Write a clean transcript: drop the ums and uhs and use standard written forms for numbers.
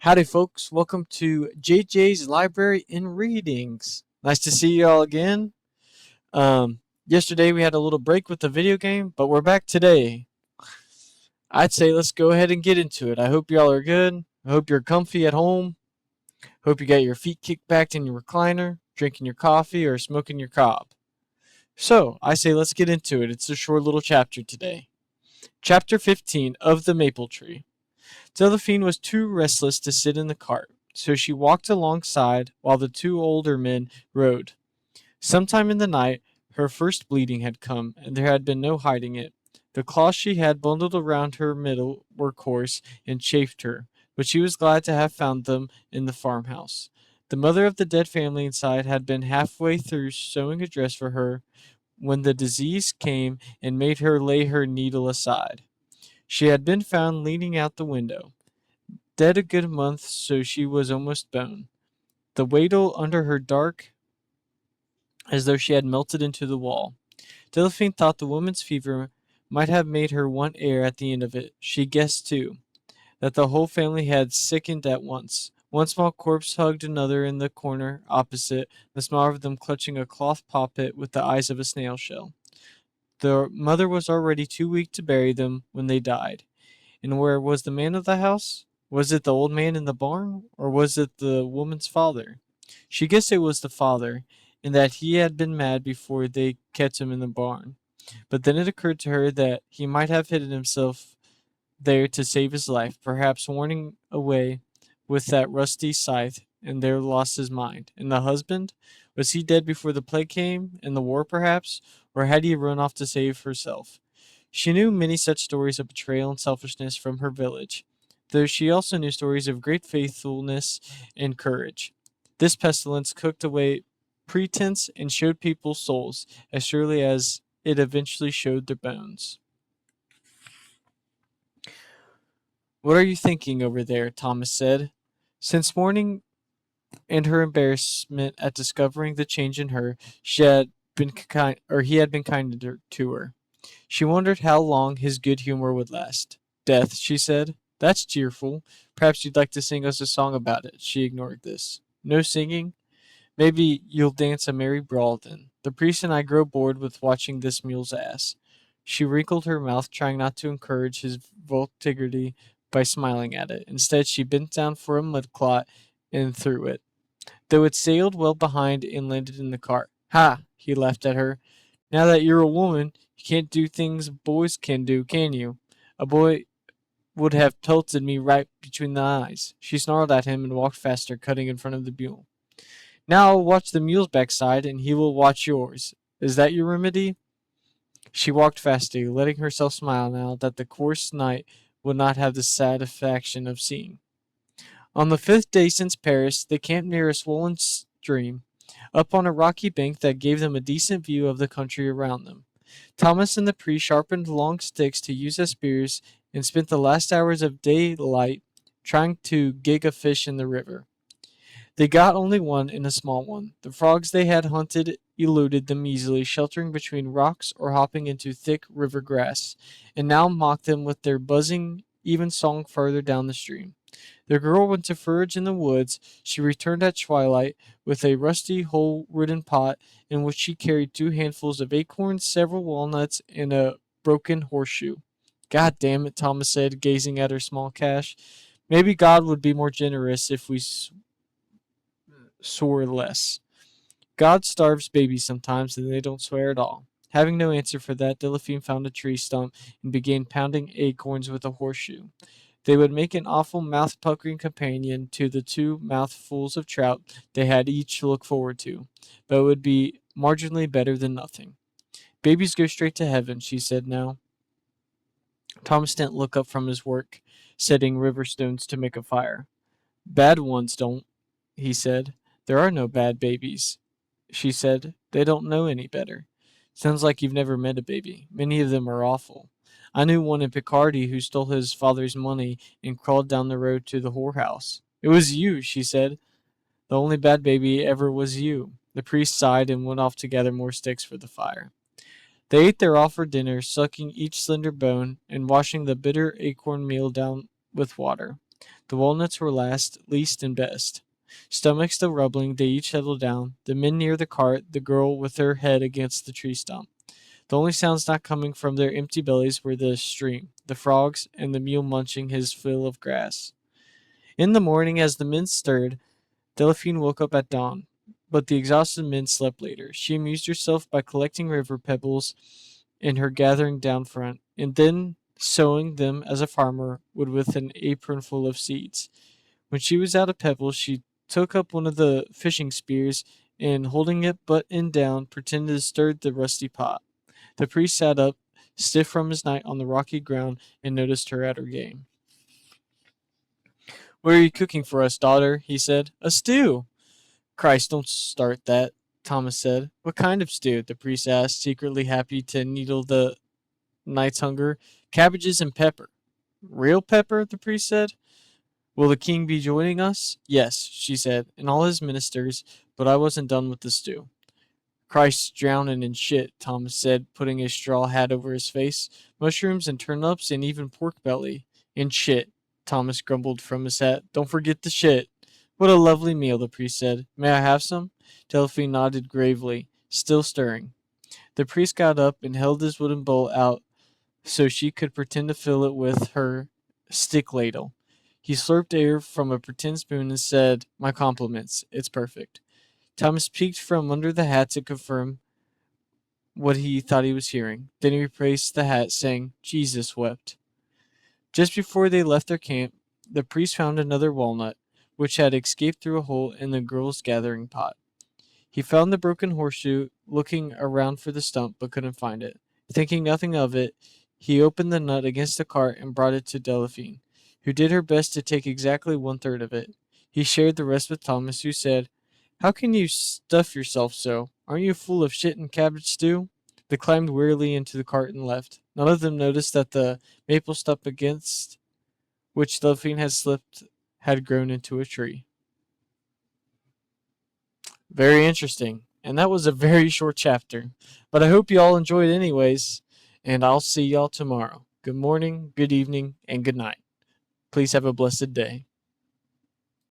Howdy, folks. Welcome to JJ's Library and Readings. Nice to see you all again. Yesterday we had a little break with the video game, but we're back today. I'd say let's go ahead and get into it. I hope y'all are good. I hope you're comfy at home. Hope you got your feet kicked back in your recliner, drinking your coffee, or smoking your cob. So, I say let's get into it. It's a short little chapter today. Chapter 15 of the Maple Tree. Delphine was too restless to sit in the cart, so she walked alongside while the two older men rode. Sometime in the night, her first bleeding had come, and there had been no hiding it. The cloths she had bundled around her middle were coarse and chafed her, but she was glad to have found them in the farmhouse. The mother of the dead family inside had been halfway through sewing a dress for her when the disease came and made her lay her needle aside. She had been found leaning out the window, dead a good month, so she was almost bone. The waddle under her dark as though she had melted into the wall. Delphine thought the woman's fever might have made her want air at the end of it. She guessed, too, that the whole family had sickened at once. One small corpse hugged another in the corner opposite, the smaller of them clutching a cloth poppet with the eyes of a snail shell. The mother was already too weak to bury them when they died. And where was the man of the house? Was it the old man in the barn, or was it the woman's father? She guessed it was the father, and that he had been mad before they kept him in the barn. But then it occurred to her that he might have hidden himself there to save his life, perhaps warning away with that rusty scythe, and there lost his mind. And the husband? Was he dead before the plague came, and the war perhaps, or had he run off to save herself? She knew many such stories of betrayal and selfishness from her village, though she also knew stories of great faithfulness and courage. This pestilence cooked away pretense and showed people's souls as surely as it eventually showed their bones. "What are you thinking over there?" Thomas said. Since morning and her embarrassment at discovering the change in her, he had been kinder to her. She wondered how long his good humor would last. "Death," she said. "That's cheerful. Perhaps you'd like to sing us a song about it." She ignored this. "No singing? Maybe you'll dance a merry brawl then. The priest and I grow bored with watching this mule's ass." She wrinkled her mouth, trying not to encourage his vulgarity by smiling at it. Instead, she bent down for a mud clot and threw it, though it sailed well behind and landed in the cart. "Ha!" He laughed at her. "Now that you're a woman, you can't do things boys can do, can you? A boy would have pelted me right between the eyes." She snarled at him and walked faster, cutting in front of the mule. "Now I'll watch the mule's backside, and he will watch yours. Is that your remedy?" She walked faster, letting herself smile now that the coarse night would not have the satisfaction of seeing. On the fifth day since Paris, they camped near a swollen stream, up on a rocky bank that gave them a decent view of the country around them. Thomas and the priest sharpened long sticks to use as spears and spent the last hours of daylight trying to gig a fish in the river. They got only one, and a small one. The frogs they had hunted eluded them easily, sheltering between rocks or hopping into thick river grass, and now mocked them with their buzzing, even song farther down the stream. The girl went to forage in the woods. She returned at twilight with a rusty, hole-ridden pot in which she carried two handfuls of acorns, several walnuts, and a broken horseshoe. "God damn it," Thomas said, gazing at her small cache. "Maybe God would be more generous if we swore less. God starves babies sometimes, and they don't swear at all." Having no answer for that, Delphine found a tree stump and began pounding acorns with a horseshoe. They would make an awful mouth-puckering companion to the two mouthfuls of trout they had each to look forward to, but it would be marginally better than nothing. "Babies go straight to heaven," she said now. Thomas didn't look up from his work, setting river stones to make a fire. "Bad ones don't," he said. "There are no bad babies," she said. "They don't know any better." "Sounds like you've never met a baby. Many of them are awful. I knew one in Picardy who stole his father's money and crawled down the road to the whorehouse." "It was you," she said. "The only bad baby ever was you." The priest sighed and went off to gather more sticks for the fire. They ate their offered dinner, sucking each slender bone and washing the bitter acorn meal down with water. The walnuts were last, least, and best. Stomach still rumbling, they each settled down, the men near the cart, the girl with her head against the tree stump. The only sounds not coming from their empty bellies were the stream, the frogs, and the mule munching his fill of grass. In the morning, as the men stirred, Delphine woke up at dawn, but the exhausted men slept later. She amused herself by collecting river pebbles in her gathering down front, and then sowing them as a farmer would with an apron full of seeds. When she was out of pebbles, she took up one of the fishing spears, and holding it butt end down, pretended to stir the rusty pot. The priest sat up, stiff from his night on the rocky ground, and noticed her at her game. "What are you cooking for us, daughter?" he said. "A stew." "Christ, don't start that," Thomas said. "What kind of stew?" the priest asked, secretly happy to needle the night's hunger. "Cabbages and pepper." "Real pepper?" the priest said. "Will the king be joining us?" "Yes," she said, "and all his ministers, but I wasn't done with the stew." "Christ's drowning in shit," Thomas said, putting a straw hat over his face. "Mushrooms and turnips and even pork belly. And shit," Thomas grumbled from his hat. "Don't forget the shit." "What a lovely meal," the priest said. "May I have some?" Delphine nodded gravely, still stirring. The priest got up and held his wooden bowl out so she could pretend to fill it with her stick ladle. He slurped air from a pretend spoon and said, "My compliments. It's perfect." Thomas peeked from under the hat to confirm what he thought he was hearing. Then he replaced the hat, saying, "Jesus wept." Just before they left their camp, the priest found another walnut, which had escaped through a hole in the girl's gathering pot. He found the broken horseshoe, looking around for the stump, but couldn't find it. Thinking nothing of it, he opened the nut against the cart and brought it to Delphine, who did her best to take exactly 1/3 of it. He shared the rest with Thomas, who said, "How can you stuff yourself so? Aren't you full of shit and cabbage stew?" They climbed wearily into the cart and left. None of them noticed that the maple stump against which Delphine had slipped had grown into a tree. Very interesting. And that was a very short chapter. But I hope you all enjoyed anyways. And I'll see y'all tomorrow. Good morning, good evening, and good night. Please have a blessed day.